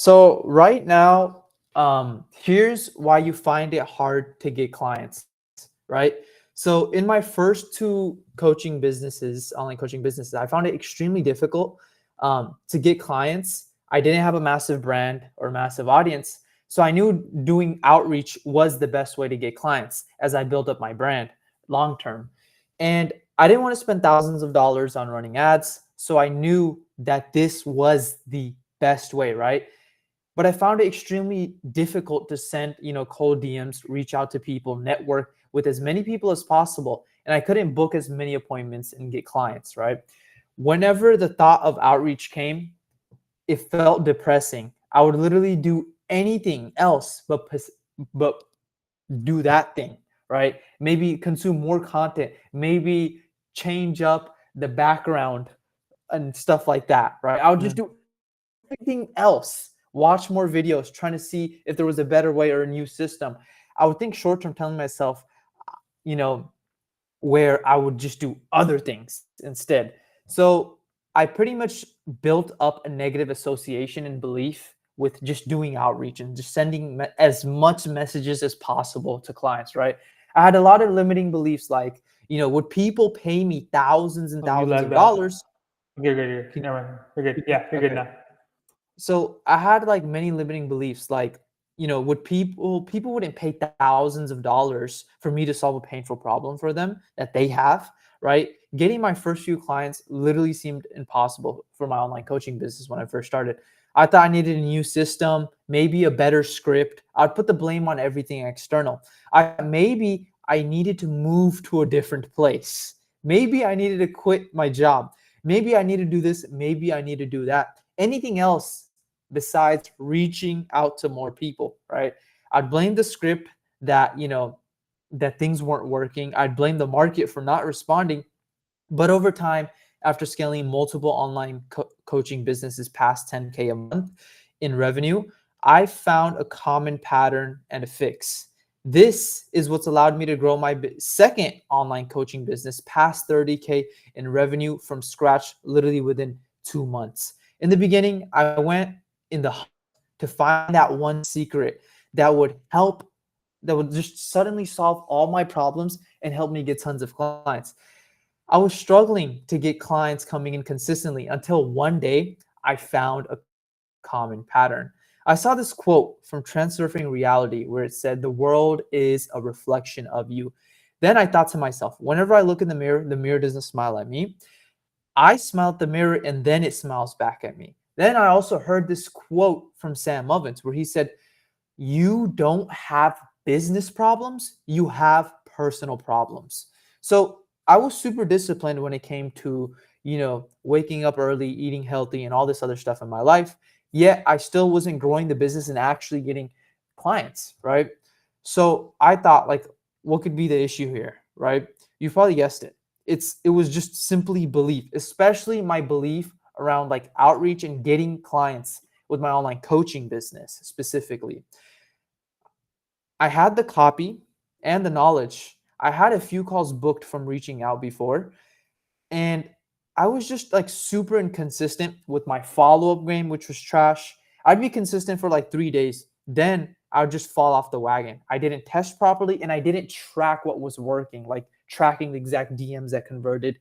So right now, here's why you find it hard to get clients, right? So in my first two coaching businesses, online coaching businesses, I found it extremely difficult to get clients. I didn't have a massive brand or massive audience. So I knew doing outreach was the best way to get clients as I built up my brand long term. And I didn't want to spend thousands of dollars on running ads. So I knew that this was the best way, right? But I found it extremely difficult to send, cold DMs, reach out to people, network with as many people as possible. And I couldn't book as many appointments and get clients, right? Whenever the thought of outreach came, it felt depressing. I would literally do anything else but do that thing, right? Maybe consume more content, maybe change up the background and stuff like that, right? I would just Mm. do everything else, watch more videos, trying to see if there was a better way or a new system. I would think short term, telling myself, you know, where I would just do other things instead. So I pretty much built up a negative association and belief with just doing outreach and just sending as much messages as possible to clients, right? I had a lot of limiting beliefs like, would people pay me thousands and Oh, you thousands like of that? dollars? You're good. Can, Never mind. You're good. Yeah, you're good okay. now. So I had like many limiting beliefs, like, would people wouldn't pay thousands of dollars for me to solve a painful problem for them that they have, right? Getting my first few clients literally seemed impossible for my online coaching business when I first started. I thought I needed a new system, maybe a better script. I'd put the blame on everything external. Maybe I needed to move to a different place. Maybe I needed to quit my job. Maybe I need to do this. Maybe I need to do that. Anything else besides reaching out to more people, right? I'd blame the script that, that things weren't working. I'd blame the market for not responding. But over time, after scaling multiple online coaching businesses past 10K a month in revenue, I found a common pattern and a fix. This is what's allowed me to grow my second online coaching business past 30K in revenue from scratch, literally within 2 months. In the beginning, I went in the hunt to find that one secret that would help, that would just suddenly solve all my problems and help me get tons of clients. I was struggling to get clients coming in consistently until one day I found a common pattern. I saw this quote from Transurfing Reality where it said, "The world is a reflection of you." Then I thought to myself, whenever I look in the mirror doesn't smile at me. I smile at the mirror and then it smiles back at me. Then I also heard this quote from Sam Ovens where he said, "You don't have business problems, you have personal problems." So I was super disciplined when it came to, waking up early, eating healthy, and all this other stuff in my life. Yet I still wasn't growing the business and actually getting clients, right? So I thought, like, what could be the issue here, right? You probably guessed it. It was just simply belief, especially my belief around like outreach and getting clients with my online coaching business specifically. I had the copy and the knowledge. I had a few calls booked from reaching out before, and I was just like super inconsistent with my follow up game, which was trash. I'd be consistent for like 3 days. Then I would just fall off the wagon. I didn't test properly and I didn't track what was working, like tracking the exact DMs that converted,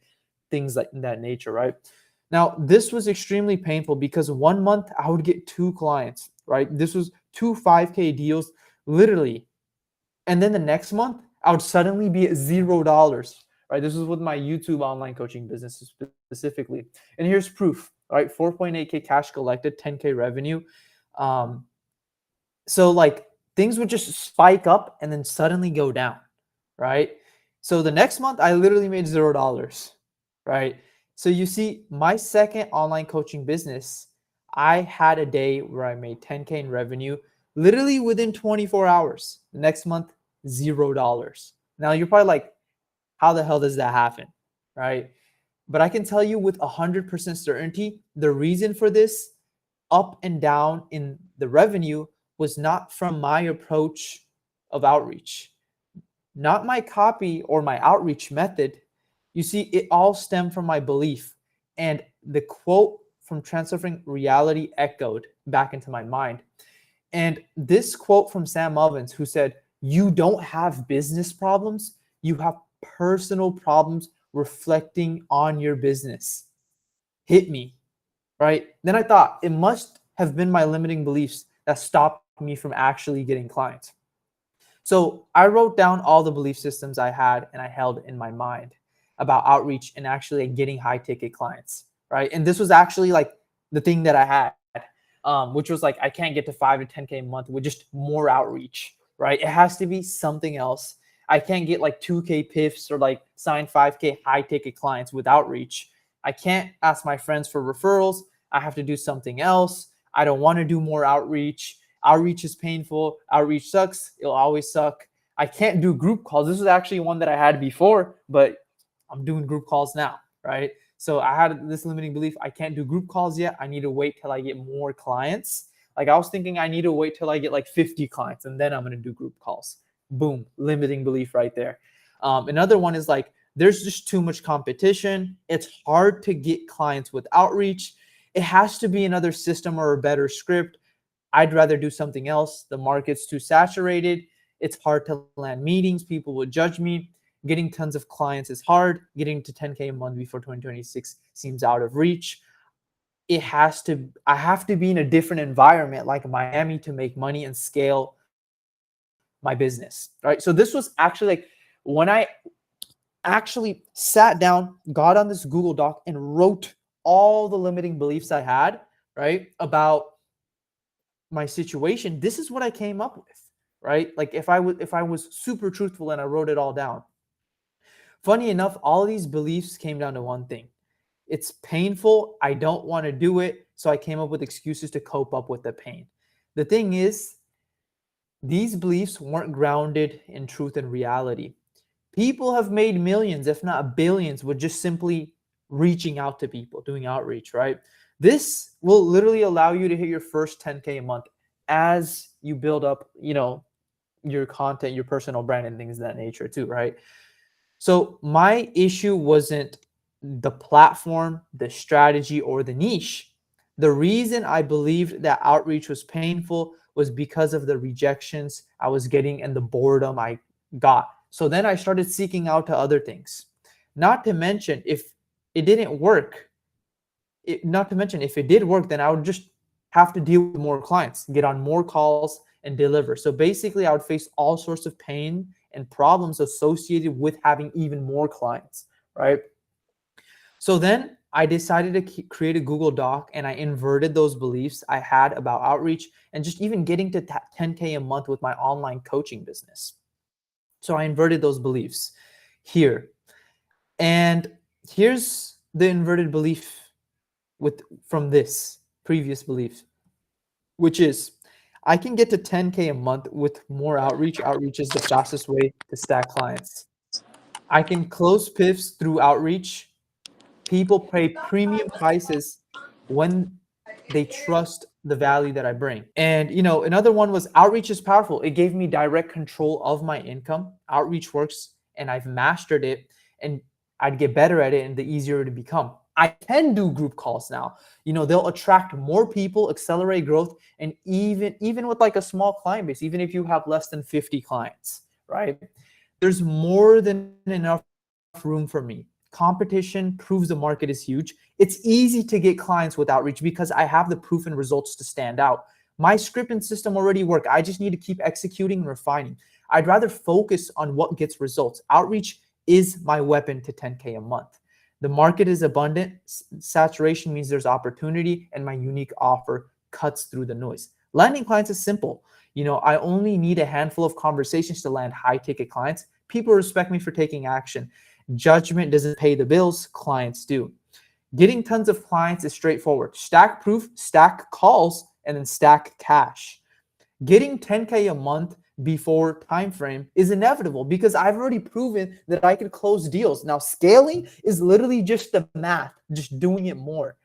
things like that nature, right? Now, this was extremely painful because 1 month I would get 2 clients, right? This was two 5K deals, literally. And then the next month, I would suddenly be at $0, right? This is with my YouTube online coaching business specifically. And here's proof, right? 4.8K cash collected, 10K revenue. Um, so like things would just spike up and then suddenly go down, right? So the next month, I literally made $0, right? So you see, my second online coaching business, I had a day where I made 10K in revenue literally within 24 hours. The next month, $0. Now you're probably like, how the hell does that happen, right? But I can tell you with 100% certainty, the reason for this up and down in the revenue was not from my approach of outreach, not my copy or my outreach method. You see, it all stemmed from my belief. And the quote from Transurfing Reality echoed. back into my mind. And this quote from Sam Ovens, who said, "You don't have business problems, you have personal problems reflecting on your business," hit me, right? Then I thought it must have been my limiting beliefs that stopped me from actually getting clients. So I wrote down all the belief systems I had and I held in my mind about outreach and actually getting high ticket clients, right? And this was actually like the thing that I had, which was like I can't get to 5 to 10K a month with just more outreach, right? It has to be something else. I can't get like 2K PIFs or like sign 5K high ticket clients with outreach. I can't ask my friends for referrals. I have to do something else. I don't want to do more outreach. Outreach is painful. Outreach sucks. It'll always suck. I can't do group calls. This was actually one that I had before, but I'm doing group calls now, right? So I had this limiting belief. I can't do group calls yet. I need to wait till I get more clients. Like I was thinking I need to wait till I get like 50 clients and then I'm going to do group calls. Boom, limiting belief right there. Another one is like, there's just too much competition. It's hard to get clients with outreach. It has to be another system or a better script. I'd rather do something else. The market's too saturated. It's hard to land meetings. People will judge me. Getting tons of clients is hard. Getting to 10K a month before 2026 seems out of reach. I have to be in a different environment like Miami to make money and scale my business, right? So this was actually like when I actually sat down, got on this Google Doc and wrote all the limiting beliefs I had, right, about my situation. This is what I came up with, right? Like if I was super truthful and I wrote it all down. Funny enough, all of these beliefs came down to one thing. It's painful. I don't want to do it. So I came up with excuses to cope up with the pain. The thing is, these beliefs weren't grounded in truth and reality. People have made millions, if not billions, with just simply reaching out to people, doing outreach, right? This will literally allow you to hit your first 10K a month as you build up, your content, your personal brand and things of that nature too, right? So my issue wasn't the platform, the strategy, or the niche. The reason I believed that outreach was painful was because of the rejections I was getting and the boredom I got. So then I started seeking out to other things. Not to mention, if it didn't work, if it did work, then I would just have to deal with more clients, get on more calls, and deliver. So basically, I would face all sorts of pain and problems associated with having even more clients, right? So then I decided to create a Google Doc and I inverted those beliefs I had about outreach and just even getting to 10K a month with my online coaching business. So I inverted those beliefs here. And here's the inverted belief from this previous belief, which is I can get to 10K a month with more outreach. Outreach is the fastest way to stack clients. I can close PIFs through outreach. People pay premium prices when they trust the value that I bring. And, another one was outreach is powerful. It gave me direct control of my income. Outreach works and I've mastered it and I'd get better at it and the easier to become. I can do group calls now. They'll attract more people, accelerate growth, and even with like a small client base, even if you have less than 50 clients, right? There's more than enough room for me. Competition proves the market is huge. It's easy to get clients with outreach because I have the proof and results to stand out. My script and system already work. I just need to keep executing and refining. I'd rather focus on what gets results. Outreach is my weapon to 10K a month. The market is abundant. Saturation means there's opportunity, and my unique offer cuts through the noise. Landing clients is simple. I only need a handful of conversations to land high-ticket clients. People respect me for taking action. Judgment doesn't pay the bills, clients do. Getting tons of clients is straightforward. Stack proof, stack calls, and then stack cash. Getting 10K a month before time frame is inevitable because I've already proven that I can close deals. Now, scaling is literally just the math, just doing it more.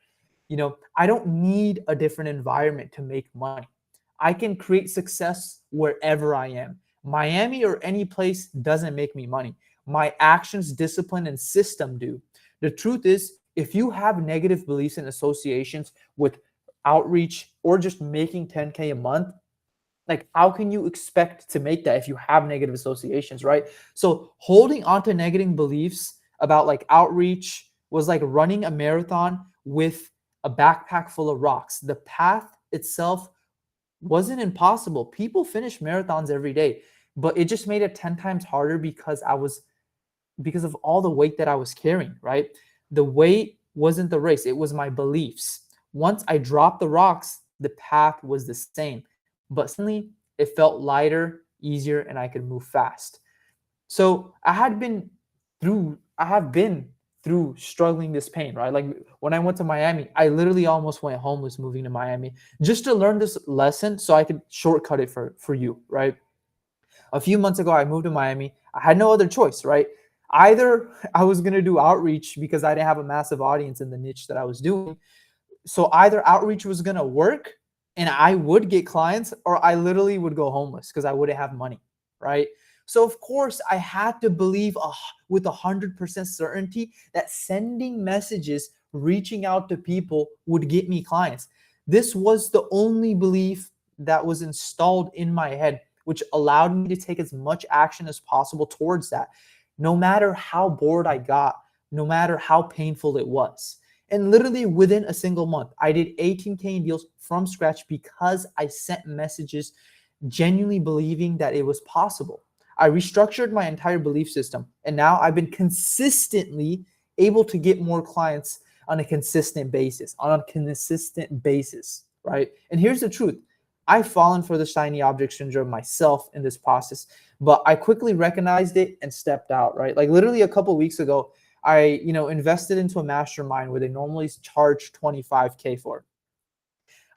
I don't need a different environment to make money. I can create success wherever I am. Miami or any place doesn't make me money. My actions, discipline, and system do. The truth is, if you have negative beliefs and associations with outreach, or just making 10K a month, like how can you expect to make that if you have negative associations, right? So holding on to negative beliefs about like outreach was like running a marathon with a backpack full of rocks. The path itself wasn't impossible. People finish marathons every day, but it just made it 10 times harder because of all the weight that I was carrying, right? The weight wasn't the race, it was my beliefs. Once I dropped the rocks, the path was the same, but suddenly it felt lighter, easier, and I could move fast. So I have been through struggling this pain, right? Like when I went to Miami, I literally almost went homeless moving to Miami just to learn this lesson so I could shortcut it for you, right? A few months ago, I moved to Miami. I had no other choice, right? Either I was going to do outreach because I didn't have a massive audience in the niche that I was doing. So either outreach was going to work and I would get clients, or I literally would go homeless because I wouldn't have money, right? So of course I had to believe with 100% certainty that sending messages, reaching out to people would get me clients. This was the only belief that was installed in my head, which allowed me to take as much action as possible towards that, no matter how bored I got, no matter how painful it was. And literally within a single month, I did 18K in deals from scratch because I sent messages genuinely believing that it was possible. I restructured my entire belief system, and now I've been consistently able to get more clients on a consistent basis, right? And here's the truth. I've fallen for the shiny object syndrome myself in this process, but I quickly recognized it and stepped out, right? Like literally a couple of weeks ago, I, invested into a mastermind where they normally charge 25K for.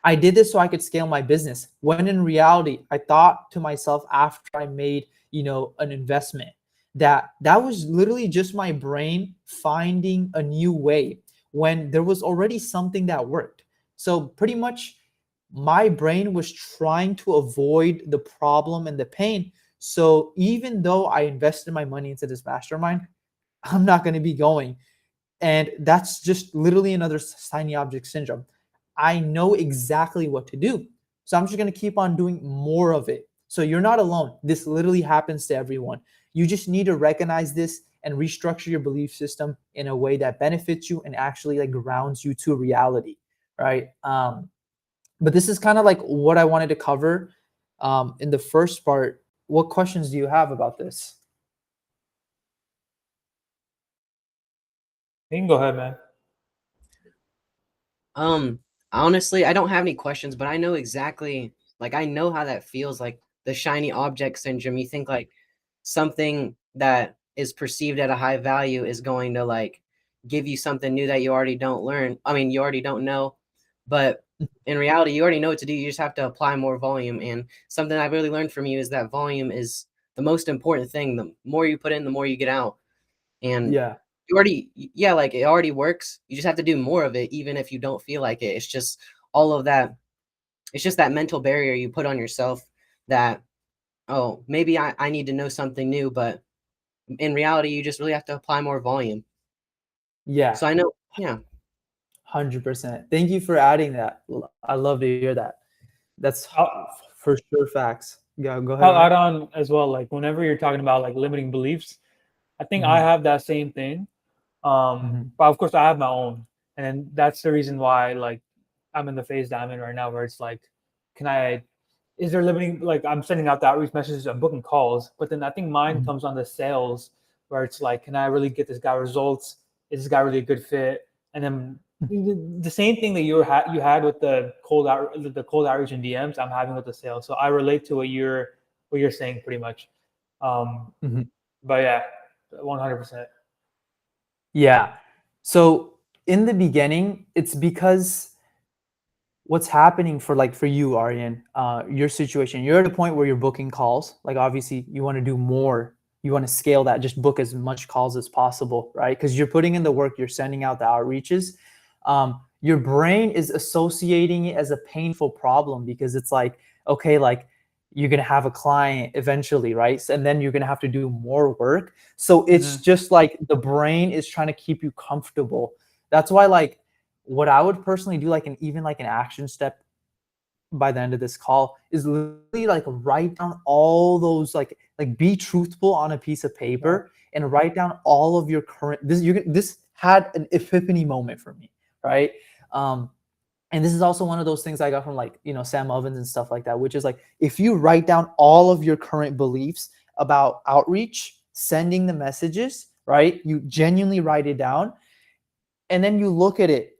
I did this so I could scale my business. When in reality, I thought to myself after I made, an investment that was literally just my brain finding a new way when there was already something that worked. So pretty much my brain was trying to avoid the problem and the pain. So even though I invested my money into this mastermind, I'm not going to be going. And that's just literally another shiny object syndrome. I know exactly what to do. So I'm just going to keep on doing more of it. So you're not alone. This literally happens to everyone. You just need to recognize this and restructure your belief system in a way that benefits you and actually like grounds you to reality, right? But this is kind of like what I wanted to cover in the first part. What questions do you have about this? You can go ahead, man. Honestly, I don't have any questions, but I know exactly, like, I know how that feels, like the shiny object syndrome. You think like something that is perceived at a high value is going to like give you something new that you already you already don't know, but in reality, you already know what to do. You just have to apply more volume. And something I've really learned from you is that volume is the most important thing. The more you put in, the more you get out. And like it already works. You just have to do more of it, even if you don't feel like it. It's just all of that. It's just that mental barrier you put on yourself that, oh, maybe I need to know something new, but in reality, you just really have to apply more volume. Yeah. So I know, yeah. 100%. Thank you for adding that. I love to hear that. That's for sure facts. Go ahead. I'll add on as well. Like whenever you're talking about like limiting beliefs, I think I have that same thing. But of course I have my own. And that's the reason why like I'm in the phase that I'm in right now, where it's like, is there limiting, like I'm sending out the outreach messages, I'm booking calls, but then I think mine comes on the sales, where it's like, can I really get this guy results? Is this guy really a good fit? And then the same thing that you had with the cold outreach and DMs, I'm having with the sales. So I relate to what you're saying pretty much. But yeah, 100%. Yeah. So in the beginning, it's because what's happening for you, Aryan, your situation, you're at a point where you're booking calls. Like obviously you want to do more. You want to scale that, just book as much calls as possible, right? Because you're putting in the work, you're sending out the outreaches. Your brain is associating it as a painful problem because it's like, okay, like you're going to have a client eventually, right? And then you're going to have to do more work. So it's just like the brain is trying to keep you comfortable. That's why like what I would personally do, like even like an action step by the end of this call is literally like write down all those like be truthful on a piece of paper and write down all of your current this had an epiphany moment for me, right? And this is also one of those things I got from like, Sam Ovens and stuff like that, which is like, if you write down all of your current beliefs about outreach, sending the messages, right? You genuinely write it down and then you look at it,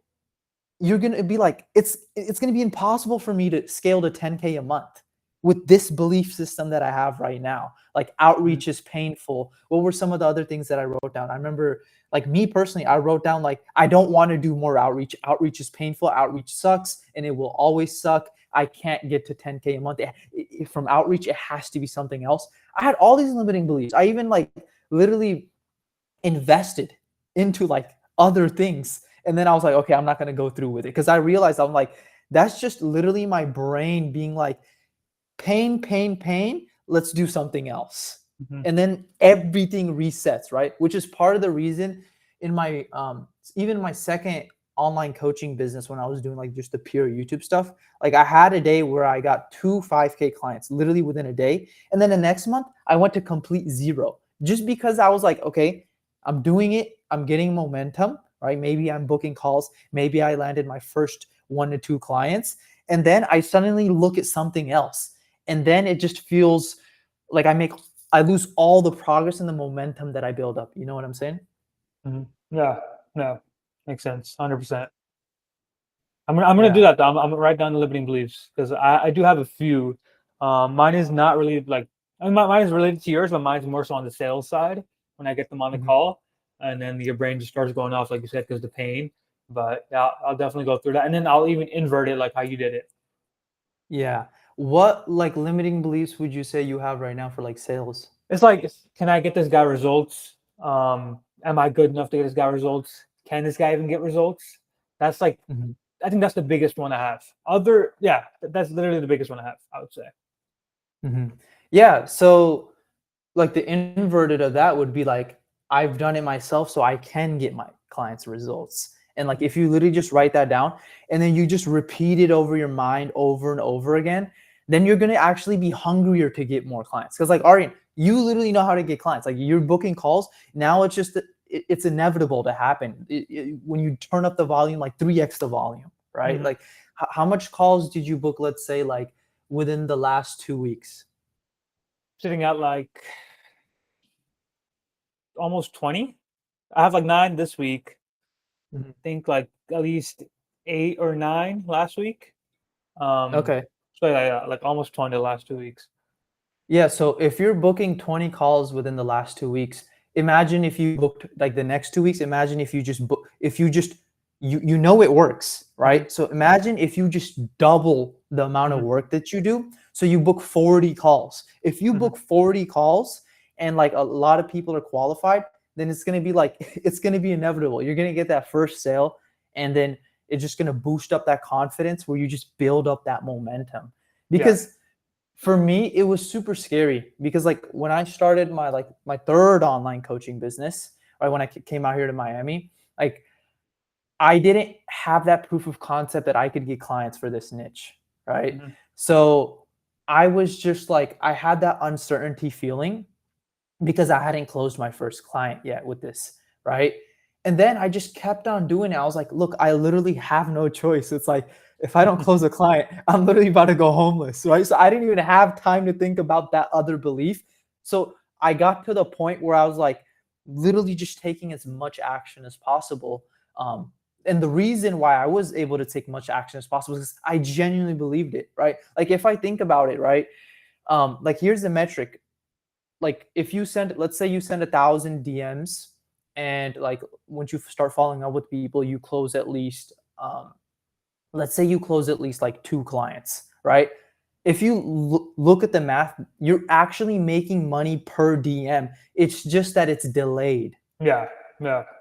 you're going to be like, it's going to be impossible for me to scale to 10K a month with this belief system that I have right now. Like outreach is painful. What were some of the other things that I wrote down? I remember like me personally, I wrote down like, I don't want to do more outreach. Outreach is painful. Outreach sucks and it will always suck. I can't get to 10K a month. From outreach, it has to be something else. I had all these limiting beliefs. I even like literally invested into like other things. And then I was like, okay, I'm not going to go through with it. Because I realized I'm like, that's just literally my brain being like, pain. Let's do something else. And then everything resets, right? Which is part of the reason in my, even my second online coaching business, when I was doing like just the pure YouTube stuff, like I had a day where I got 2 5K clients literally within a day. And then the next month I went to complete 0 just because I was like, okay, I'm doing it. I'm getting momentum, right? Maybe I'm booking calls. Maybe I landed my first 1 to 2 clients. And then I suddenly look at something else. And then it just feels like I lose all the progress and the momentum that I build up. You know what I'm saying? Yeah, makes sense. 100%. I'm gonna do that though. I'm gonna write down the limiting beliefs because I do have a few. Mine is not really like, I mean, mine is related to yours, but mine's more so on the sales side when I get them on the call, and then your brain just starts going off, like you said, because the pain. But yeah, I'll definitely go through that, and then I'll even invert it like how you did it. Yeah. What like limiting beliefs would you say you have right now for like sales? It's like, can I get this guy results? Am I good enough to get this guy results? Can this guy even get results? That's like, I think that's the biggest one I have. That's literally the biggest one I have, I would say. Yeah. So like the inverted of that would be like, I've done it myself, so I can get my clients results. And like, if you literally just write that down and then you just repeat it over your mind over and over again, then you're going to actually be hungrier to get more clients. Because like, Aryan, you literally know how to get clients. Like you're booking calls. Now it's just, it's inevitable to happen. When you turn up the volume, like 3x the volume, right? Like how much calls did you book, let's say like within the last 2 weeks? Sitting at like almost 20. I have like 9 this week. I think like at least 8 or 9 last week. Okay. So yeah, like almost 20 the last 2 weeks. Yeah. So if you're booking 20 calls within the last 2 weeks, imagine if you booked like the next 2 weeks. Imagine if you just book, if you just, you know it works, right? So imagine if you just double the amount of work that you do. So you book 40 calls. If you book 40 calls and like a lot of people are qualified, then it's going to be like, it's going to be inevitable. You're going to get that first sale and then it's just going to boost up that confidence where you just build up that momentum. Because for me, it was super scary because like when I started my third online coaching business, right, when I came out here to Miami, like I didn't have that proof of concept that I could get clients for this niche, right? So I was just like, I had that uncertainty feeling because I hadn't closed my first client yet with this, right? And then I just kept on doing it. I was like, look, I literally have no choice. It's like, if I don't close a client, I'm literally about to go homeless, right? So I didn't even have time to think about that other belief. So I got to the point where I was like, literally just taking as much action as possible. And the reason why I was able to take much action as possible is I genuinely believed it, right? Like if I think about it, right? Like here's the metric. Like if you send, let's say you send 1,000 DMs and like once you start following up with people, you close at least, let's say you close at least like 2 clients, right? If you look at the math, you're actually making money per DM. It's just that it's delayed. Yeah,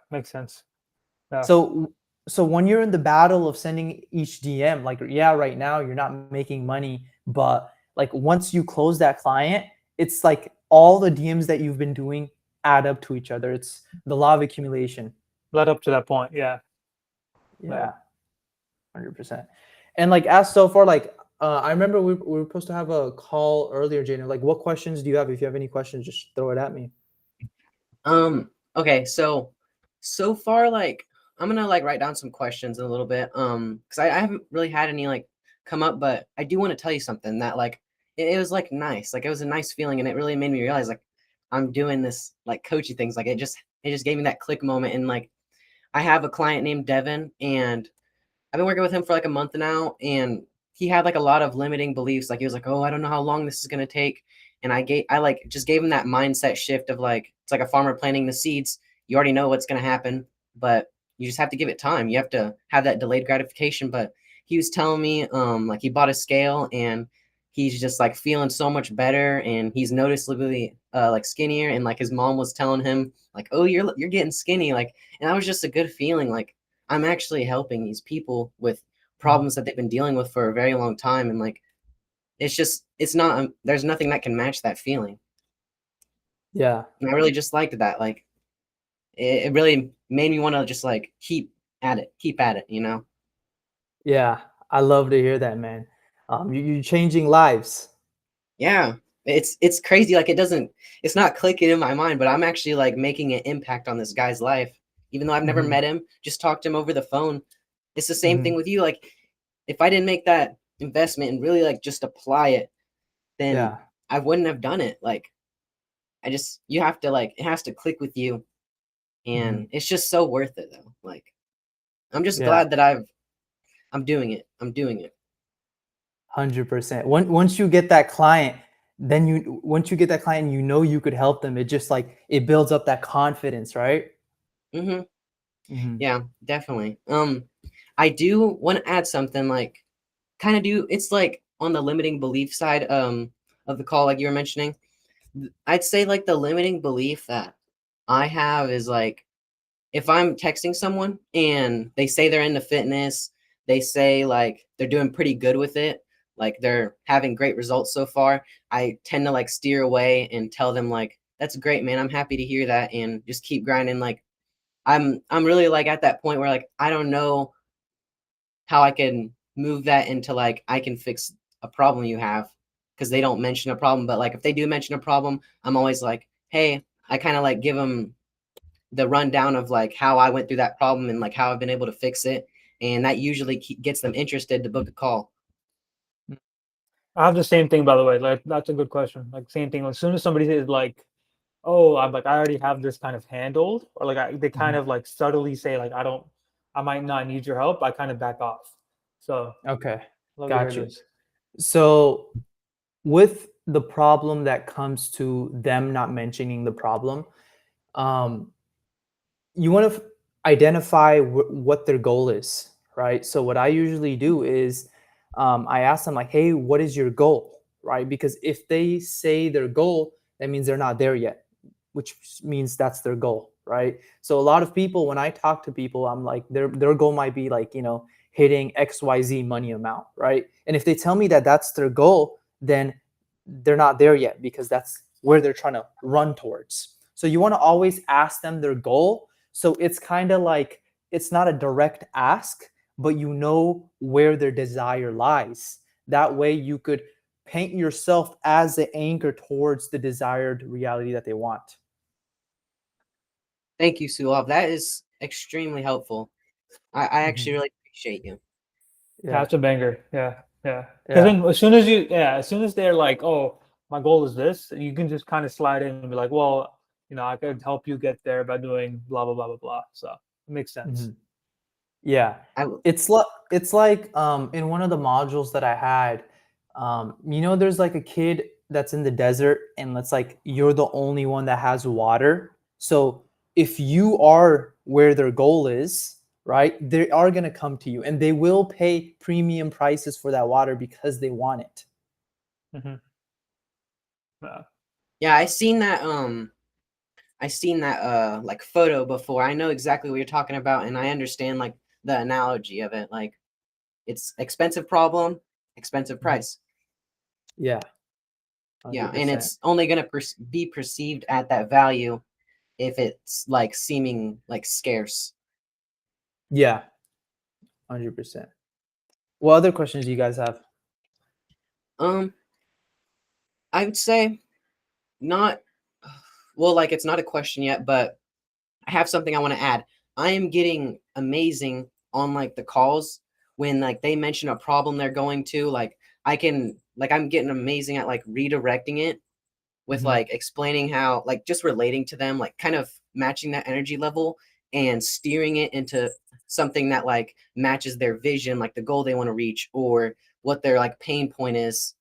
makes sense. Yeah. So when you're in the battle of sending each DM, like, yeah, right now you're not making money, but like once you close that client, it's like all the DMs that you've been doing add up to each other. It's the law of accumulation. Led up to that point. Yeah. 100%. And like as so far, like I remember we were supposed to have a call earlier, Jaden. Like, what questions do you have? If you have any questions, just throw it at me. Okay, so far, like, I'm gonna like write down some questions in a little bit. Because I haven't really had any like come up, but I do want to tell you something that like it was like nice. Like it was a nice feeling and it really made me realize like I'm doing this like coachy things. Like it just gave me that click moment. And like I have a client named Devin and I've been working with him for like a month now, and he had like a lot of limiting beliefs. Like he was like, "Oh, I don't know how long this is gonna take," and I like just gave him that mindset shift of like it's like a farmer planting the seeds. You already know what's gonna happen, but you just have to give it time. You have to have that delayed gratification. But he was telling me, like he bought a scale and he's just like feeling so much better, and he's noticeably like skinnier. And like his mom was telling him, like, "Oh, you're getting skinny," like, and that was just a good feeling. Like I'm actually helping these people with problems that they've been dealing with for a very long time. And like, it's not, there's nothing that can match that feeling. Yeah. And I really just liked that. Like, it really made me want to just like keep at it, you know? Yeah. I love to hear that, man. You're changing lives. Yeah. It's crazy. Like, it's not clicking in my mind, but I'm actually like making an impact on this guy's life. Even though I've never Mhm. met him, just talked to him over the phone. It's the same Mhm. thing with you. Like, if I didn't make that investment and really like just apply it, then Yeah. I wouldn't have done it. Like you have to like it has to click with you, and Mhm. it's just so worth it though. Like I'm just Yeah. glad that I'm doing it. I'm doing it. 100%. Once you get that client, once you get that client, you know you could help them. It just like it builds up that confidence, right? Hmm. Mhm. Yeah, definitely. I do want to add something like kind of do it's like on the limiting belief side of the call like you were mentioning. I'd say like the limiting belief that I have is like if I'm texting someone and they say they're into fitness, they say like they're doing pretty good with it, like they're having great results so far, I tend to like steer away and tell them like, that's great, man. I'm happy to hear that and just keep grinding. Like I'm really like at that point where like I don't know how I can move that into like I can fix a problem you have because they don't mention a problem. But like if they do mention a problem, I'm always like, hey, I kind of like give them the rundown of like how I went through that problem and like how I've been able to fix it. And that usually gets them interested to book a call. I have the same thing, by the way. Like that's a good question. Like same thing. As soon as somebody says like, "Oh, I'm like I already have this kind of handled," or like they kind Mhm. of like subtly say like, I might not need your help," I kind of back off. So Okay. love to hear Got you. this. So with the problem that comes to them not mentioning the problem, um, you want to identify what their goal is, right? So what I usually do is I ask them like, "Hey, what is your goal?" Right? Because if they say their goal, that means they're not there yet, which means that's their goal, right? So a lot of people, when I talk to people, I'm like, their goal might be like, hitting XYZ money amount, right? And if they tell me that that's their goal, then they're not there yet because that's where they're trying to run towards. So you want to always ask them their goal, so it's kind of like it's not a direct ask, but you know where their desire lies. That way you could paint yourself as the anchor towards the desired reality that they want. Thank you, Sulov. That is extremely helpful. I actually Mhm. really appreciate you. Yeah. That's a banger. Yeah, yeah. Because Yeah. then as soon as they're like, "Oh, my goal is this," you can just kind of slide in and be like, "Well, I could help you get there by doing blah blah blah blah blah." So it makes sense. Mhm. Yeah. I It's like in one of the modules that I had, there's like a kid that's in the desert and it's like you're the only one that has water. So if you are where their goal is, right, they are going to come to you and they will pay premium prices for that water because they want it. Hmm. Yeah. yeah, I seen that like photo before. I know exactly what you're talking about and I understand like the analogy of it. Like it's expensive problem, expensive Mhm. price. Yeah, Yeah, and 100%. it's only going to be perceived at that value if it's like seeming like scarce. Yeah, 100%. What other questions do you guys have? Um, I would say not. Well, like it's not a question yet, but I have something I want to add. I am getting amazing on like the calls when like they mention a problem they're going to. Like I can like I'm getting amazing at like redirecting it with Mhm. like explaining how like just relating to them, like kind of matching that energy level and steering it into something that like matches their vision, like the goal they want to reach or what their like pain point is.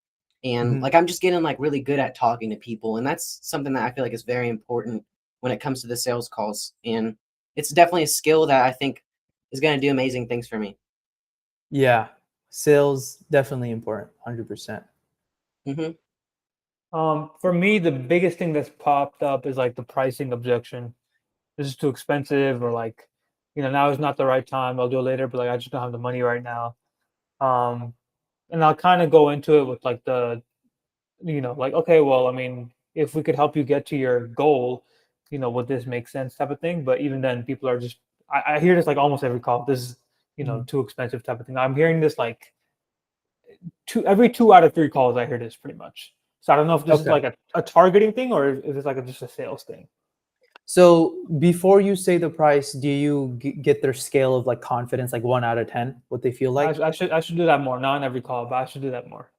And Mhm. like I'm just getting like really good at talking to people, and that's something that I feel like is very important when it comes to the sales calls. And it's definitely a skill that I think is going to do amazing things for me. Yeah, sales definitely important, 100%. Hmm. For me, the biggest thing that's popped up is like the pricing objection. This is too expensive, or like, now is not the right time. I'll do it later, but like I just don't have the money right now. Um, and I'll kind of go into it with like like, okay, well, I mean, if we could help you get to your goal, would this make sense type of thing? But even then, people are just, I hear this like almost every call. This is, Mhm. too expensive type of thing. I'm hearing this like every 2 out of 3 calls. I hear this pretty much. So I don't know if this is Okay. like a targeting thing or if it's like just a sales thing. So before you say the price, do you get their scale of like confidence, like 1 out of 10, what they feel like? I should do that more. Not on every call, but I should do that more.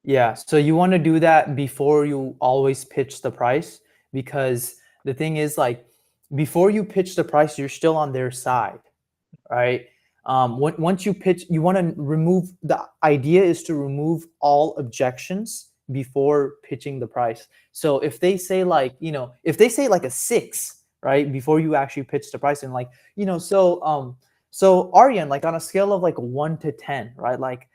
Yeah. So you want to do that before you always pitch the price, because the thing is like before you pitch the price, you're still on their side, right? Once you pitch, you want to remove, the idea is to remove all objections before pitching the price. So if they say like, if they say like a 6, right, before you actually pitch the price, and like, so Aryan, like on a scale of like 1 to 10, right, like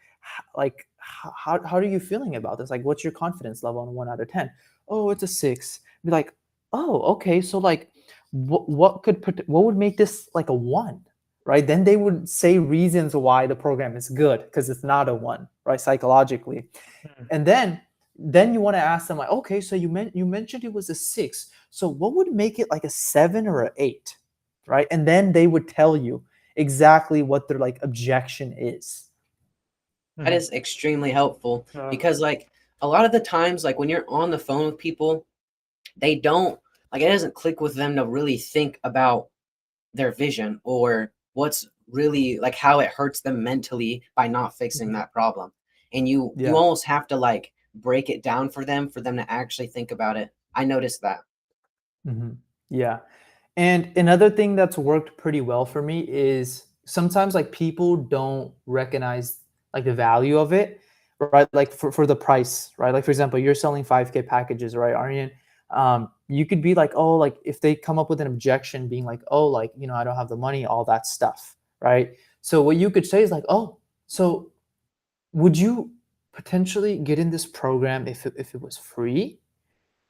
how are you feeling about this? Like, what's your confidence level on 1 out of 10? Oh, it's a 6. Be like, oh, okay, so like what would make this like a 1? Right, then they would say reasons why the program is good, because it's not a 1, right, psychologically. Mm. And then you want to ask them like, okay, so you mentioned it was a 6, so what would make it like a 7 or a 8, right? And then they would tell you exactly what their like objection is. That Mhm. is extremely helpful Uh, because like a lot of the times, like when you're on the phone with people, they don't like it doesn't click with them to really think about their vision or what's really like how it hurts them mentally by not fixing Mhm. that problem. And you Yeah. almost have to like break it down for them to actually think about it. I noticed that. Mhm. Yeah. And another thing that's worked pretty well for me is sometimes like people don't recognize like the value of it, right? Like for the price, right? Like for example, you're selling 5K packages, right, Aryan? You could be like, oh, like if they come up with an objection being like, oh, like, I don't have the money, all that stuff, right? So what you could say is like, oh, so would you potentially get in this program if it was free?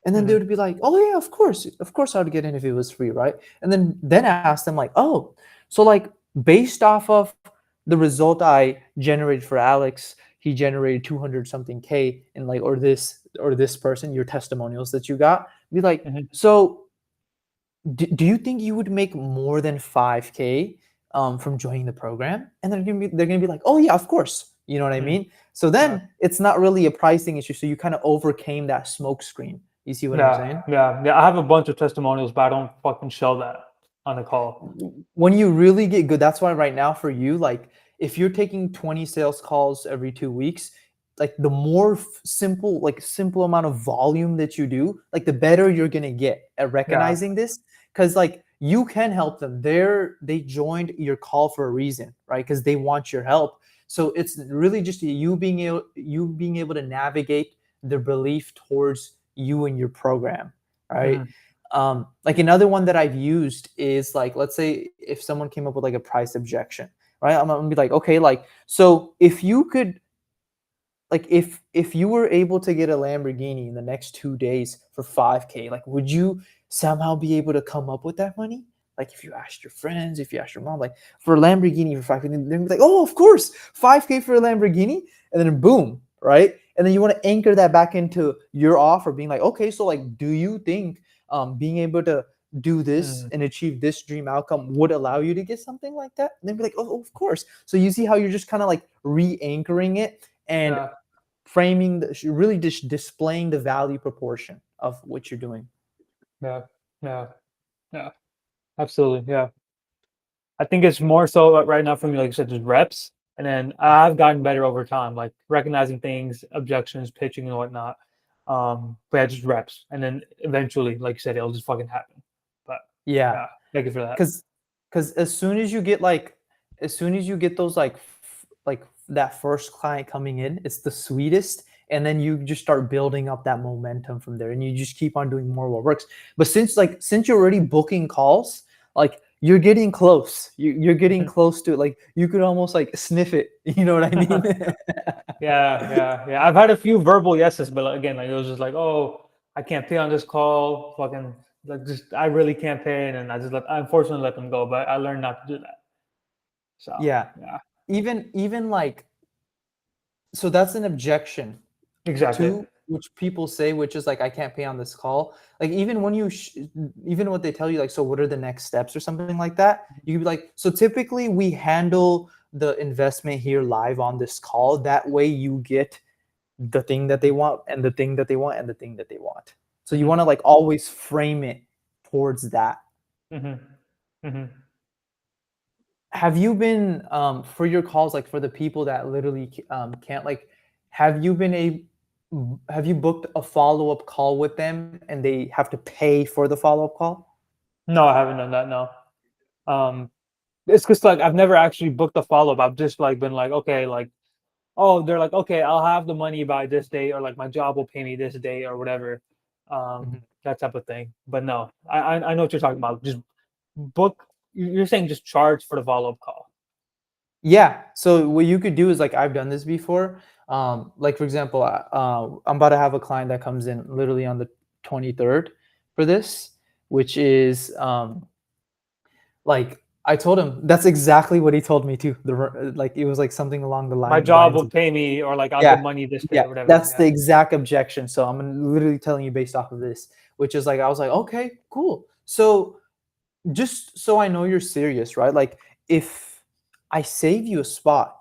And then they mhm. would be like, "Oh yeah, of course I would get in if it was free, right?" And then ask them like, "Oh, so like based off of the result I generated for Alex, he generated 200 something K, and like or this person, your testimonials that you got, be like, Mhm. so do you think you would make more than 5K from joining the program?" And they're gonna be like, "Oh yeah, of course." You know what I Mm. mean? So Uh, then it's not really a pricing issue. So you kind of overcame that smoke screen. You see what I'm yeah, saying? yeah, yeah. I have a bunch of testimonials, but I don't fucking show that on the call. When you really get good, that's why right now for you, like if you're taking 20 sales calls every 2 weeks, like the more simple amount of volume that you do, like the better you're gonna get at Yeah, recognizing this. Because like you can help them. They joined your call for a reason, right? Because they want your help. So it's really just you being able to navigate their belief towards you and your program, right? mhm. Like another one that I've used is like, let's say if someone came up with like a price objection, right? I'm gonna be like, okay, like, so if you could, like, if you were able to get a Lamborghini in the next 2 days for 5K, like, would you somehow be able to come up with that money? Like, if you asked your friends, if you asked your mom, like, for a Lamborghini for 5K, they'd be like, oh, of course, 5K for a Lamborghini, and then boom, right? And then you want to anchor that back into your offer, being like, okay, so like, do you think being able to do this Mm. and achieve this dream outcome would allow you to get something like that? And they'd be like, oh, of course. So you see how you're just kind of like re-anchoring it, and Yeah. framing, really just displaying the value proportion of what you're doing. Yeah, yeah, yeah, absolutely. Yeah, I think it's more so right now for me, like you said, just reps, and then I've gotten better over time, like recognizing things, objections, pitching, and whatnot. But yeah, just reps, and then eventually, like you said, it'll just fucking happen. But Yeah, yeah, thank you for that. because as soon as you get those like that first client coming in, it's the sweetest, and then you just start building up that momentum from there, and you just keep on doing more what works. But since you're already booking calls, like you're getting close, you're getting close to it. Like you could almost like sniff it. You know what I mean? Yeah. I've had a few verbal yeses, but again, like it was just like, oh, I can't pay on this call. Fucking, like, just I really can't pay, and I unfortunately let them go. But I learned not to do that. So Yeah. yeah, Even like, so that's an objection exactly. to which people say, which is like, I can't pay on this call. Like even when even what they tell you, like, so what are the next steps or something like that, you could be like, so typically we handle the investment here live on this call. That way you get the thing that they want and the thing that they want and the thing that they want. So you Mhm. want to like always frame it towards that. Mm-hmm. Have you been for your calls, like for the people that literally can't, like, have you booked a follow-up call with them and they have to pay for the follow-up call? No, I haven't done that. No. It's just like I've never actually booked a follow up. I've just like been like, okay, like, oh, they're like, okay, I'll have the money by this day, or like my job will pay me this day, or whatever, Mhm. that type of thing. But no, I know what you're talking about. Just book. You're saying just charge for the follow up call. Yeah. So what you could do is, like, I've done this before. Like for example, I'm about to have a client that comes in literally on the 23rd for this, which is like I told him that's exactly what he told me too. Like it was like something along the My job lines will of, pay me, or like I'll yeah, get money this day, yeah, or whatever. that's the Yeah. exact objection. So I'm literally telling you based off of this, which is like, I was like, okay, cool. So just so I know you're serious, right? Like if I save you a spot,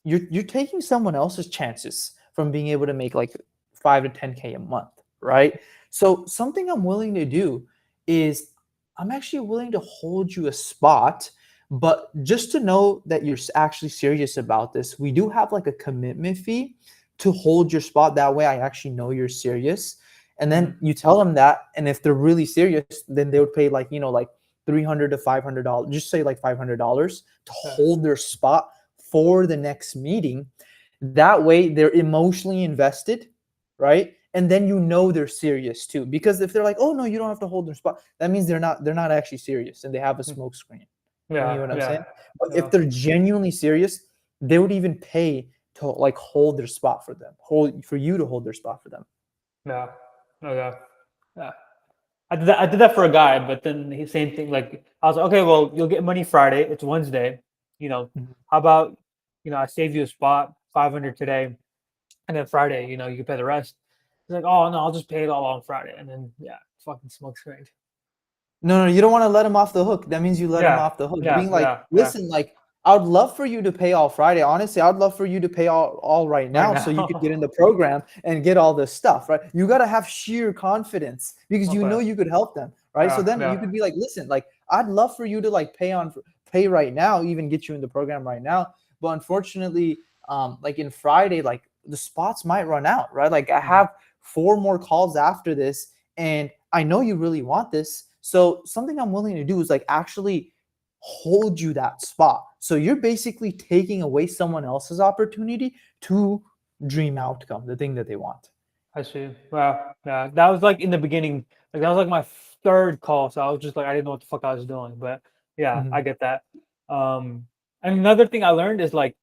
you're taking someone else's chances from being able to make like 5 to 10K a month, right? So something I'm willing to do is I'm actually willing to hold you a spot, but just to know that you're actually serious about this, we do have like a commitment fee to hold your spot. That way I actually know you're serious. And then you tell them that, and if they're really serious, then they would pay like, like $300 to $500, just say like $500 to hold their spot for the next meeting. That way they're emotionally invested, right? And then they're serious too. Because if they're like, oh no, you don't have to hold their spot, that means they're not actually serious and they have a smoke screen. You know what I'm saying? But if they're genuinely serious, they would even pay to like hold their spot for them, for you to hold their spot for them. Yeah. Okay. Yeah. I did that for a guy, but then the same thing. Like I was like, okay, well, you'll get money Friday. It's Wednesday. How about, I save you a spot, 500 today, and then Friday, you can pay the rest. He's like, oh no, I'll just pay it all on Friday, and then yeah, fucking smoke screen. No, you don't want to let him off the hook. That means you let him off the hook. Yeah, Being like, yeah. listen, like, I would love for you to pay all Friday. Honestly, I'd love for you to pay all right now, so you could get in the program and get all this stuff, right? You got to have sheer confidence because you know you could help them, right? So then you could be like, listen, like, I'd love for you to like pay right now, even get you in the program right now. But unfortunately, like in Friday, like the spots might run out, right? Like I have 4 more calls after this, and I know you really want this. So something I'm willing to do is like actually hold you that spot. So you're basically taking away someone else's opportunity to dream outcome, the thing that they want. I see. Wow. Yeah, that was like in the beginning. Like that was like my 3rd call, so I was just like, I didn't know what the fuck I was doing. But yeah, I get that. And another thing I learned is like,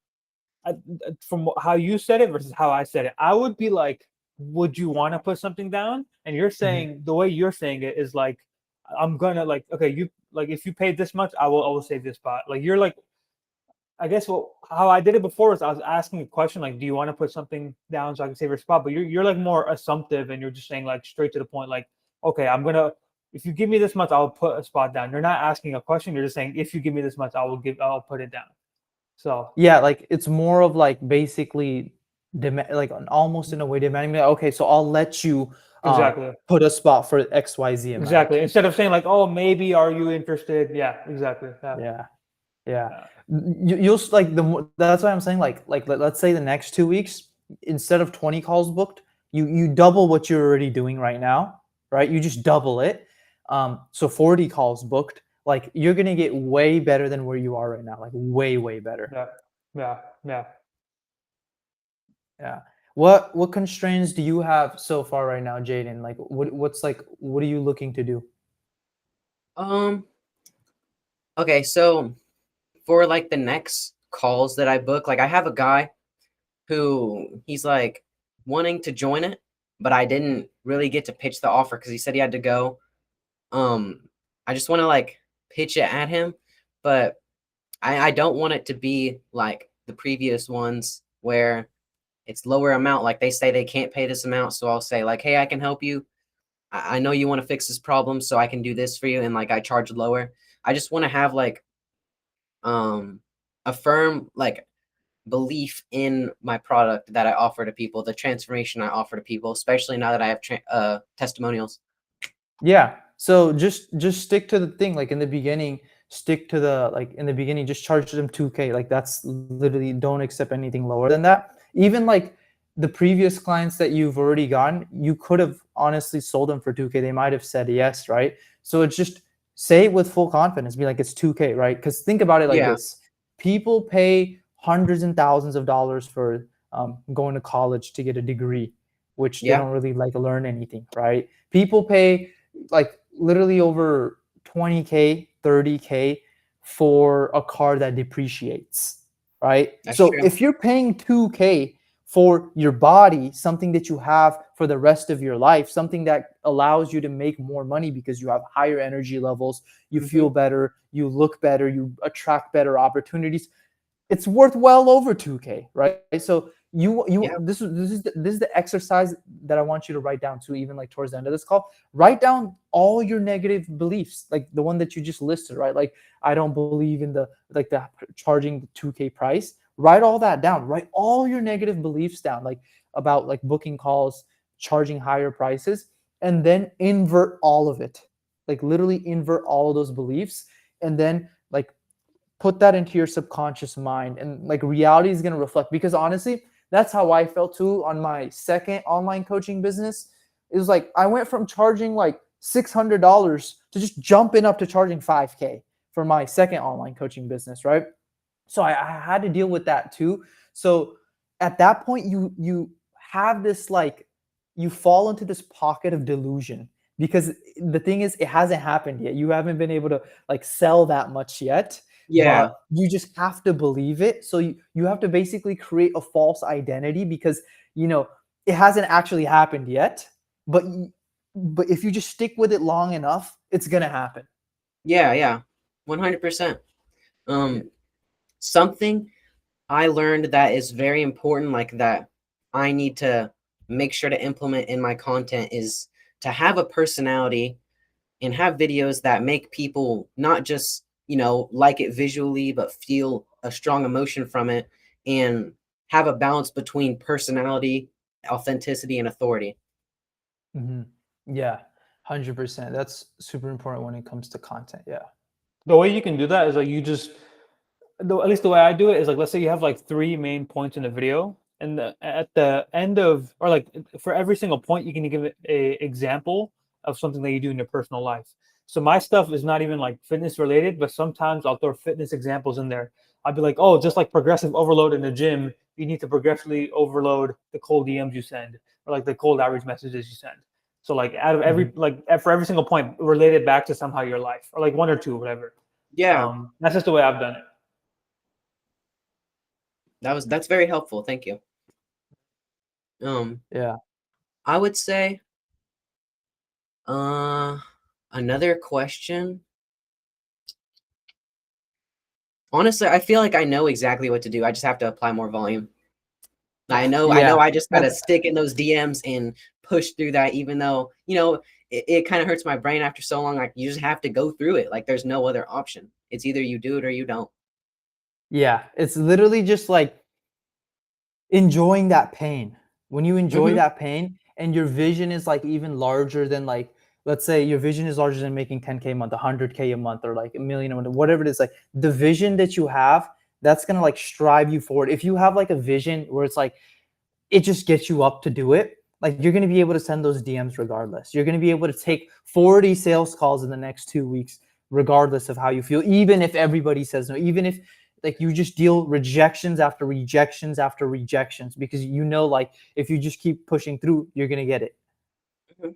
from how you said it versus how I said it, I would be like, would you want to put something down? And you're saying the way you're saying it is like, I'm gonna like, okay, you like, if you paid this much, I will save this spot. Like you're like, I guess how I did it before is I was asking a question like, do you want to put something down so I can save your spot? But you're like more assumptive, and you're just saying like straight to the point, like, okay, if you give me this much, I'll put a spot down. You're not asking a question. You're just saying, if you give me this much, I'll put it down. So yeah, like it's more of like basically like almost in a way demanding me, like, okay, so I'll let you Exactly. put a spot for XYZ amount. Exactly. Instead of saying like, "Oh, maybe are you interested?" Yeah, exactly. Yeah. Yeah. Yeah. You'll like that's why I'm saying like let's say the next 2 weeks, instead of 20 calls booked, you double what you're already doing right now, right? You just double it. So 40 calls booked, like you're gonna get way better than where you are right now, like way better. Yeah. Yeah. Yeah. Yeah. What constraints do you have so far right now, Jaden? Like what are you looking to do? Um. Okay, so for like the next calls that I book, like I have a guy who he's like wanting to join it, but I didn't really get to pitch the offer because he said he had to go. I just want to like pitch it at him, but I don't want it to be like the previous ones where it's lower amount. Like they say they can't pay this amount, so I'll say like, hey, I can help you. I know you want to fix this problem, so I can do this for you, and like I charge lower. I just want to have like a firm like belief in my product that I offer to people, the transformation I offer to people, especially now that I have testimonials. Yeah. So just stick to the thing. Like in the beginning, stick to the like in the beginning, just charge them 2K. Like that's literally, don't accept anything lower than that. Even like the previous clients that you've already gotten, you could have honestly sold them for 2K. They might have said yes, right? So it's just say it with full confidence. Be like, it's 2K, right? Because think about it like Yeah. this: people pay hundreds and thousands of dollars for going to college to get a degree, which they Yeah. don't really like learn anything, right? People pay like literally over 20K, 30K for a car that depreciates, right? That's So true. if you're paying 2K for your body, something that you have for the rest of your life, something that allows you to make more money because you have higher energy levels, you feel better, you look better, you attract better opportunities, it's worth well over 2K, right? So Yeah. this is the exercise that I want you to write down too, even like towards the end of this call. Write down all your negative beliefs, like the one that you just listed, right? Like I don't believe in the charging the 2K price. Write all that down. Write all your negative beliefs down, like about like booking calls, charging higher prices, and then invert all of it. Like literally invert all of those beliefs, and then like put that into your subconscious mind, and like reality is going to reflect. Because honestly, that's how I felt too on my second online coaching business. It was like I went from charging like $600 to just jumping up to charging 5K for my second online coaching business, right? So I had to deal with that too. So at that point, you have this like, you fall into this pocket of delusion, because the thing is, it hasn't happened yet. You haven't been able to like sell that much yet, Yeah. but you just have to believe it. So you have to basically create a false identity, because it hasn't actually happened yet, but if you just stick with it long enough, it's gonna happen. Yeah. Yeah. 100%. Something I learned that is very important, like that I need to make sure to implement in my content, is to have a personality and have videos that make people not just, like it visually, but feel a strong emotion from it, and have a balance between personality, authenticity, and authority. Mm-hmm. Yeah, 100%. That's super important when it comes to content. Yeah. The way you can do that is like at least the way I do it is like, let's say you have like 3 main points in a video, and at the end of, or like for every single point, you can give it a example of something that you do in your personal life. So my stuff is not even like fitness related, but sometimes I'll throw fitness examples in there. I'll be like, oh, just like progressive overload in the gym, you need to progressively overload the cold DMs you send, or like the cold outreach messages you send. So like out of every for every single point, related back to somehow your life, or like 1 or 2, whatever. Yeah, That's just the way I've done it. that's very helpful. Thank you. Yeah. I would say another question. Honestly, I feel like I know exactly what to do. I just have to apply more volume. I know I just gotta stick in those DMs and push through that, even though, it kind of hurts my brain after so long. Like, you just have to go through it. Like, there's no other option. It's either you do it or you don't. Yeah. It's literally just like enjoying that pain. When you enjoy Mhm. that pain and your vision is like even larger than like, let's say your vision is larger than making 10K a month, 100K a month, or like a million a month, whatever it is, like the vision that you have, that's gonna like strive you forward. If you have like a vision where it's like it just gets you up to do it, like you're going to be able to send those DMs regardless. You're going to be able to take 40 sales calls in the next 2 weeks, regardless of how you feel, even if everybody says no, even if like you just deal rejections after rejections after rejections, because you know, like if you just keep pushing through, you're going to get it. Mhm. Yeah.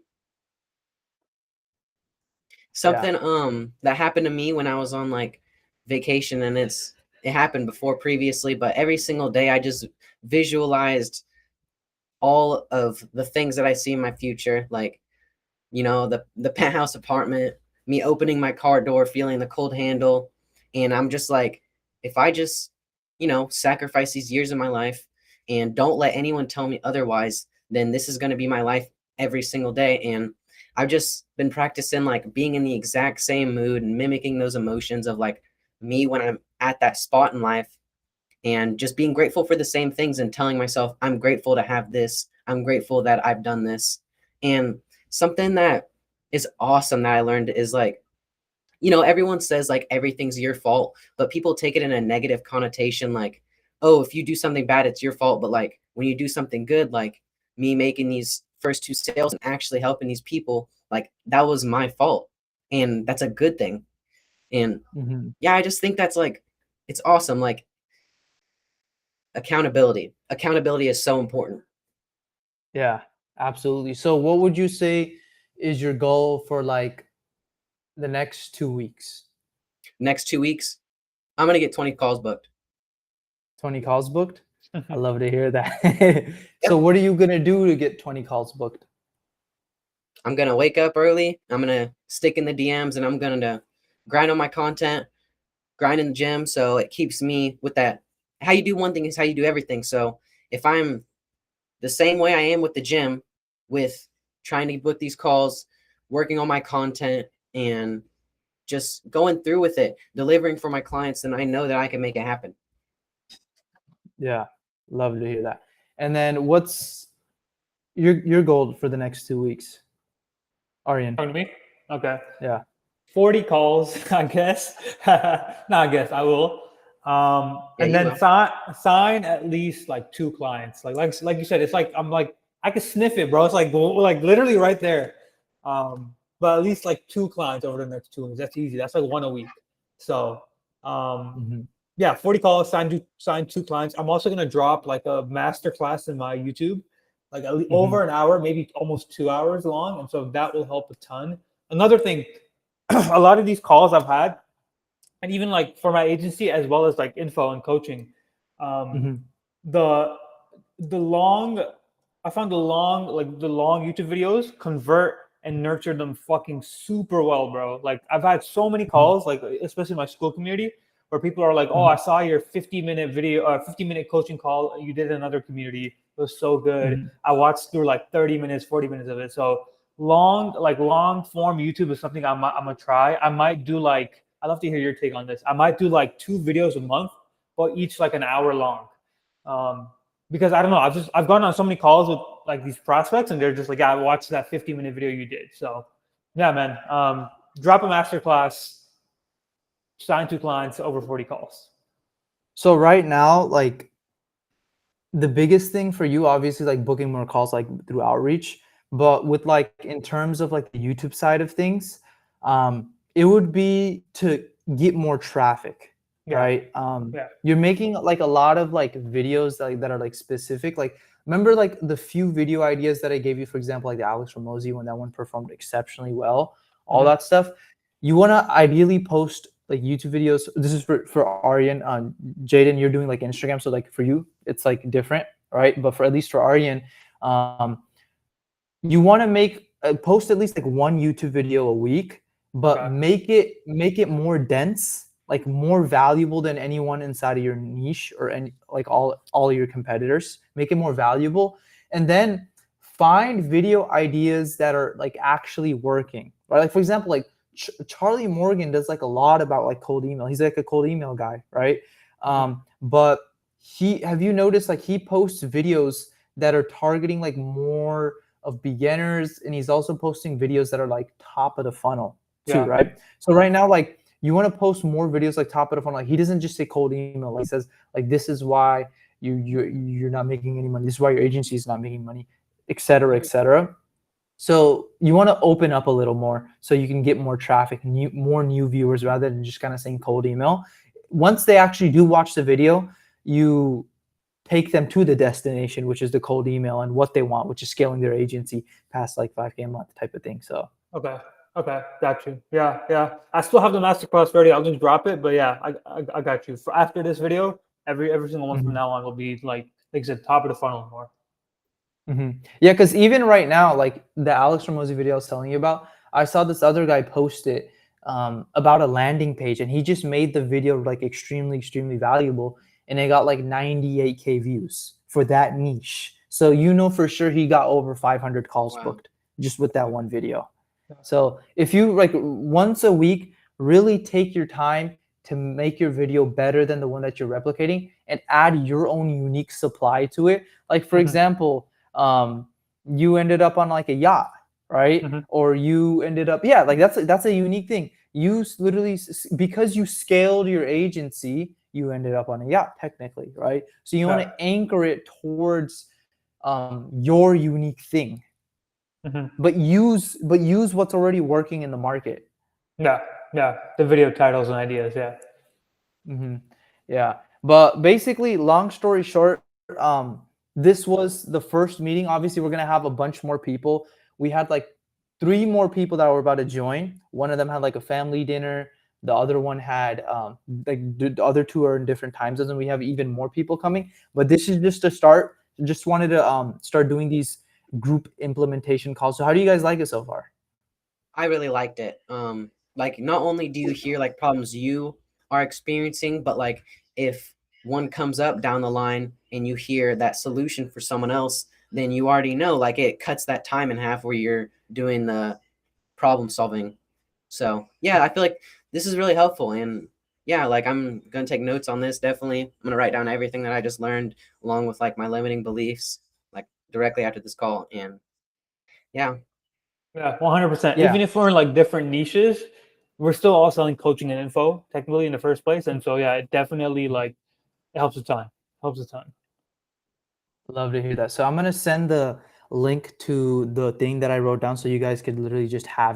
Something that happened to me when I was on like vacation, and it happened before previously, but every single day I just visualized all of the things that I see in my future, like, you know, the penthouse apartment, me opening my car door, feeling the cold handle, and I'm just like, if I just, you know, sacrifice these years of my life and don't let anyone tell me otherwise, then this is going to be my life every single day. And I've just been practicing like being in the exact same mood and mimicking those emotions of like me when I'm at that spot in life, and just being grateful for the same things and telling myself, I'm grateful to have this. I'm grateful that I've done this. And something that is awesome that I learned is like, you know, everyone says like everything's your fault, but people take it in a negative connotation like, oh, if you do something bad, it's your fault. But like when you do something good, like me making these first 2 sales and actually helping these people, like that was my fault. And that's a good thing. And Mm-hmm. yeah, I just think that's like, it's awesome. Like accountability. Accountability is so important. Yeah, absolutely. So what would you say is your goal for like the next 2 weeks? Next 2 weeks, I'm gonna get 20 calls booked. 20 calls booked? I Mhm. love to hear that. So Yep. what are you gonna do to get 20 calls booked? I'm gonna wake up early. I'm gonna stick in the DMs, and I'm gonna grind on my content, grind in the gym. So it keeps me with that. How you do one thing is how you do everything. So if I'm the same way I am with the gym, with trying to book these calls, working on my content, and just going through with it, delivering for my clients, then I know that I can make it happen. Yeah, love to hear that. And then what's your goal for the next 2 weeks, Aryan? Talking to me? Okay. Yeah. 40 calls, I guess. No, I guess I will. Yeah, And you then will. sign at least like 2 clients. Like you said, it's like I'm like I can sniff it, bro. It's like literally right there. But at least like 2 clients over the next 2 weeks. That's easy. That's like one a week. So um, Mm-hmm. yeah, 40 calls, sign 2 clients. I'm also gonna drop like a master class in my YouTube, like Mm-hmm. over an hour, maybe almost 2 hours long, and so that will help a ton. Another thing, a lot of these calls I've had, and even like for my agency as well as like info and coaching, um, Mm-hmm. the the long I found the long YouTube videos convert and nurture them fucking super well, bro. Like I've had so many calls, like especially my school community, where people are like, "Oh, I Mm-hmm. saw your 50-minute video, 50-minute coaching call you did in another community. It was so good. Mm-hmm. I watched through like 30 minutes, 40 minutes of it." So long form YouTube is something I'm gonna try. I might do like I'd love to hear your take on this. I might do like 2 videos a month, but each like an hour long. Um, because I don't know, I've gone on so many calls with like these prospects, and they're just like, "Yeah, I watched that 50-minute video you did." So, yeah, man, drop a masterclass, sign 2 clients, over 40 calls. So right now, like the biggest thing for you, obviously, like booking more calls, like through outreach, but with like in terms of like the YouTube side of things, it would be to get more traffic, Yeah, right? yeah. You're making like a lot of like videos that are like specific. Like remember like the few video ideas that I gave you, for example, like the Alex Ramosi when that one performed exceptionally well, all Mhm. that stuff. You want to ideally post like YouTube videos. This is for Aryan. Jaden, you're doing like Instagram, so like for you, it's like different, right? But for at least for Aryan, um, you want to make post at least like one YouTube video a week, but Okay. make it more dense, like more valuable than anyone inside of your niche or any like all your competitors. Make it more valuable, and then find video ideas that are like actually working, right? Like for example, like Charlie Morgan does like a lot about like cold email. He's like a cold email guy, right? But have you noticed like he posts videos that are targeting like more of beginners, and he's also posting videos that are like top of the funnel too, Yeah. right? So right now, like you want to post more videos like top of the funnel. Like he doesn't just say cold email. Like he says like this is why you're not making any money. This is why your agency is not making money, et cetera, et cetera. So you want to open up a little more so you can get more traffic, more new viewers rather than just kind of saying cold email. Once they actually do watch the video, you take them to the destination, which is the cold email and what they want, which is scaling their agency past like 5K a month type of thing. So Okay. Okay. Got you. Yeah. Yeah. I still have the masterclass ready. I'll just drop it. But yeah, I got you. For after this video, every single one from now on will be like I said, top of the funnel more. Yeah, because even right now, like the Alex Ramosi video I was telling you about, I saw this other guy post it about a landing page, and he just made the video like extremely, extremely valuable, and it got like 98K views for that niche. So you know for sure he got over 500 calls booked just with that one video. So if you like once a week, really take your time to make your video better than the one that you're replicating and add your own unique supply to it. Like for example, you ended up on like a yacht, right? Or you ended up, yeah, like that's a unique thing. You literally, because you scaled your agency, you ended up on a yacht technically, right? So you want to anchor it towards your unique thing, but use what's already working in the market. Yeah, the video titles and ideas. Yeah. Yeah, but basically, long story short, this was the first meeting. Obviously, we're gonna have a bunch more people. We had like 3 more people that were about to join. One of them had like a family dinner. The other one had like the other 2 are in different time zones, and we have even more people coming. But this is just a start. Just wanted to start doing these group implementation calls. So how do you guys like it so far? I really liked it. Like not only do you hear like problems you are experiencing, but like if one comes up down the line and you hear that solution for someone else, then you already know like it cuts that time in half where you're doing the problem solving. So yeah, I feel like this is really helpful, and yeah, like I'm gonna take notes on this. Definitely, I'm gonna write down everything that I just learned along with like my limiting beliefs, like directly after this call. And yeah. Yeah, 100%. Yeah. Even if we're in like different niches, we're still all selling coaching and info technically in the first place. And so yeah, it definitely like it helps a ton. Helps a ton. Love to hear that. So I'm gonna send the link to the thing that I wrote down so you guys could literally just have it.